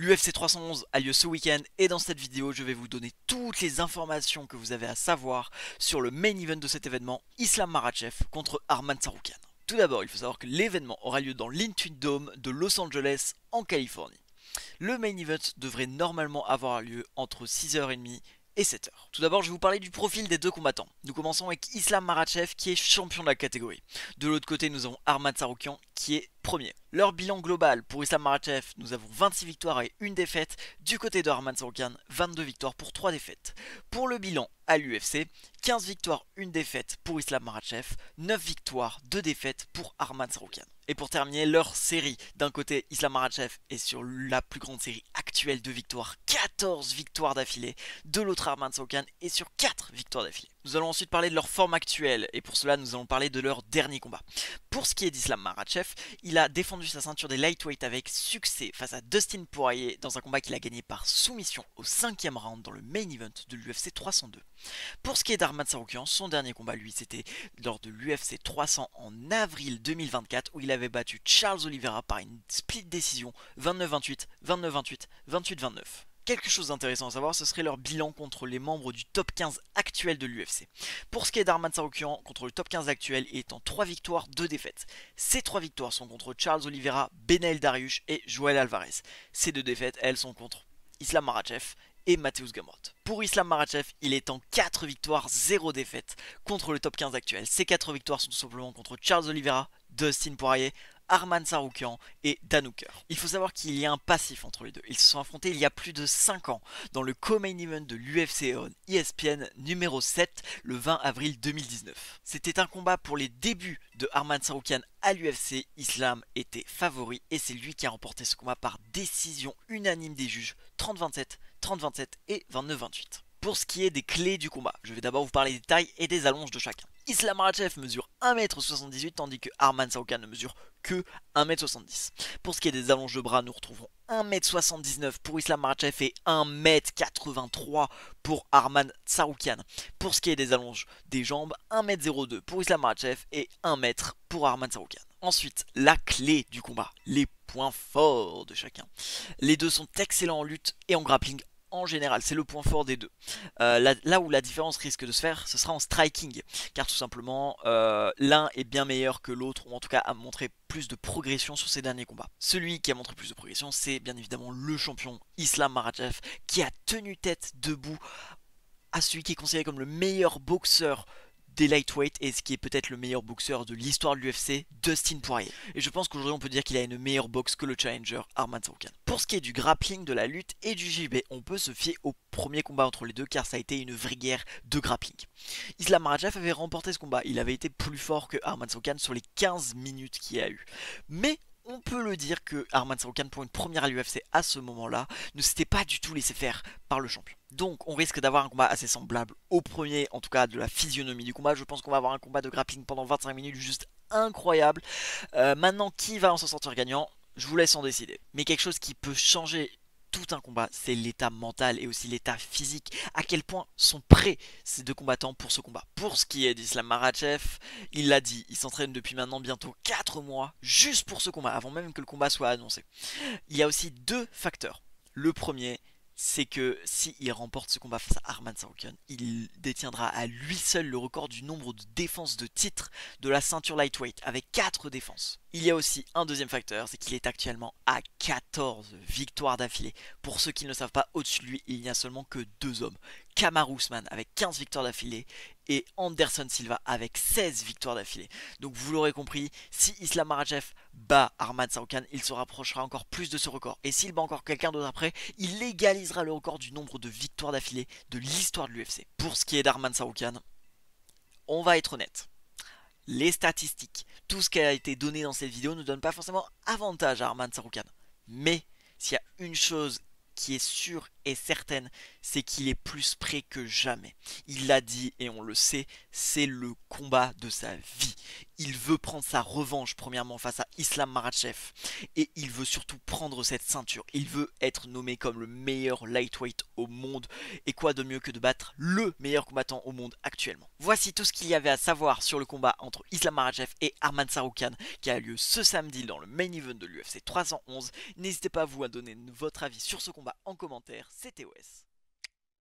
L'UFC 311 a lieu ce week-end et dans cette vidéo je vais vous donner toutes les informations que vous avez à savoir sur le main event de cet événement, Islam Makhachev contre Arman Tsarukyan. Tout d'abord, il faut savoir que l'événement aura lieu dans l'Intuit Dome de Los Angeles en Californie. Le main event devrait normalement avoir lieu entre 6h30 et 7h. Tout d'abord, je vais vous parler du profil des deux combattants. Nous commençons avec Islam Makhachev qui est champion de la catégorie. De l'autre côté, nous avons Arman Tsarukyan qui est premier. Leur bilan global pour Islam Makhachev, nous avons 26 victoires et 1 défaite. Du côté de Arman Tsarukyan, 22 victoires pour 3 défaites. Pour le bilan à l'UFC, 15 victoires, 1 défaite pour Islam Makhachev, 9 victoires, 2 défaites pour Arman Tsarukyan. Et pour terminer leur série, d'un côté Islam Makhachev est sur la plus grande série actuelle de victoires, 14 victoires d'affilée. De l'autre, Arman Tsarukyan est sur 4 victoires d'affilée. Nous allons ensuite parler de leur forme actuelle et pour cela nous allons parler de leur dernier combat. Pour ce qui est d'Islam Makhachev, il a défendu sa ceinture des lightweight avec succès face à Dustin Poirier dans un combat qu'il a gagné par soumission au 5e round dans le main event de l'UFC 302. Pour ce qui est d'Arman Tsarukyan, son dernier combat lui c'était lors de l'UFC 300 en avril 2024 où il avait battu Charles Oliveira par une split décision 29-28, 29-28, 28-29. Quelque chose d'intéressant à savoir, ce serait leur bilan contre les membres du top 15 actuel de l'UFC. Pour ce qui est d'Arman Tsarukyan, contre le top 15 actuel, il est en 3 victoires, 2 défaites. Ces 3 victoires sont contre Charles Oliveira, Beneil Dariush et Joel Alvarez. Ces 2 défaites, elles sont contre Islam Makhachev et Mateusz Gamrot. Pour Islam Makhachev, il est en 4 victoires, 0 défaites contre le top 15 actuel. Ces 4 victoires sont tout simplement contre Charles Oliveira, Dustin Poirier, Arman Tsarukyan et Dan Hooker. Il faut savoir qu'il y a un passif entre les deux. Ils se sont affrontés il y a plus de 5 ans dans le co-main event de l'UFC on ESPN numéro 7 le 20 avril 2019. C'était un combat pour les débuts de Arman Tsarukyan à l'UFC. Islam était favori et c'est lui qui a remporté ce combat par décision unanime des juges 30-27, 30-27 et 29-28. Pour ce qui est des clés du combat, je vais d'abord vous parler des tailles et des allonges de chacun. Islam Makhachev mesure 1m78 tandis que Arman Tsarukyan ne mesure que 1m70. Pour ce qui est des allonges de bras, nous retrouvons 1m79 pour Islam Makhachev et 1m83 pour Arman Tsarukyan. Pour ce qui est des allonges des jambes, 1m02 pour Islam Makhachev et 1m pour Arman Tsarukyan. Ensuite, la clé du combat, les points forts de chacun. Les deux sont excellents en lutte et en grappling. En général, c'est le point fort des deux. Là où la différence risque de se faire, ce sera en striking. Car tout simplement, l'un est bien meilleur que l'autre, ou en tout cas a montré plus de progression sur ses derniers combats. Celui qui a montré plus de progression, c'est bien évidemment le champion Islam Makhachev, qui a tenu tête debout à celui qui est considéré comme le meilleur boxeur des lightweight et ce qui est peut-être le meilleur boxeur de l'histoire de l'UFC, Dustin Poirier. Et je pense qu'aujourd'hui on peut dire qu'il a une meilleure boxe que le challenger Arman Tsarukyan. Pour ce qui est du grappling, de la lutte et du JB, on peut se fier au premier combat entre les deux car ça a été une vraie guerre de grappling. Islam Makhachev avait remporté ce combat, il avait été plus fort que Arman Tsarukyan sur les 15 minutes qu'il y a eu. Mais on peut le dire que Arman Tsarukyan pour une première à l'UFC à ce moment-là ne s'était pas du tout laissé faire par le champion. Donc on risque d'avoir un combat assez semblable au premier, en tout cas de la physionomie du combat. Je pense qu'on va avoir un combat de grappling pendant 25 minutes juste incroyable. Maintenant, qui va en s'en sortir gagnant? Je vous laisse en décider. Mais quelque chose qui peut changer tout un combat, c'est l'état mental et aussi l'état physique. À quel point sont prêts ces deux combattants pour ce combat. Pour ce qui est d'Islam Makhachev, il l'a dit, il s'entraîne depuis maintenant bientôt 4 mois juste pour ce combat, avant même que le combat soit annoncé. Il y a aussi deux facteurs. Le premier, c'est que s'il remporte ce combat face à Arman Tsarukyan, il détiendra à lui seul le record du nombre de défenses de titre de la ceinture lightweight, avec 4 défenses. Il y a aussi un deuxième facteur, c'est qu'il est actuellement à 14 victoires d'affilée. Pour ceux qui ne le savent pas, au-dessus de lui, il n'y a seulement que 2 hommes. Kamaru Usman avec 15 victoires d'affilée et Anderson Silva avec 16 victoires d'affilée. Donc vous l'aurez compris, si Islam Makhachev bat Arman Tsarukyan, il se rapprochera encore plus de ce record. Et s'il bat encore quelqu'un d'autre après, il égalisera le record du nombre de victoires d'affilée de l'histoire de l'UFC. Pour ce qui est d'Arman Tsarukyan, on va être honnête. Les statistiques, tout ce qui a été donné dans cette vidéo ne donne pas forcément avantage à Arman Tsarukyan. Mais s'il y a une chose qui est sûre et certaine, c'est qu'il est plus prêt que jamais. Il l'a dit et on le sait, c'est le combat de sa vie. il veut prendre sa revanche premièrement face à Islam Makhachev et il veut surtout prendre cette ceinture. Il veut être nommé comme le meilleur lightweight au monde et quoi de mieux que de battre le meilleur combattant au monde actuellement. Voici tout ce qu'il y avait à savoir sur le combat entre Islam Makhachev et Arman Tsarukyan qui a lieu ce samedi dans le main event de l'UFC 311. N'hésitez pas vous à donner votre avis sur ce combat en commentaire, c'était OS.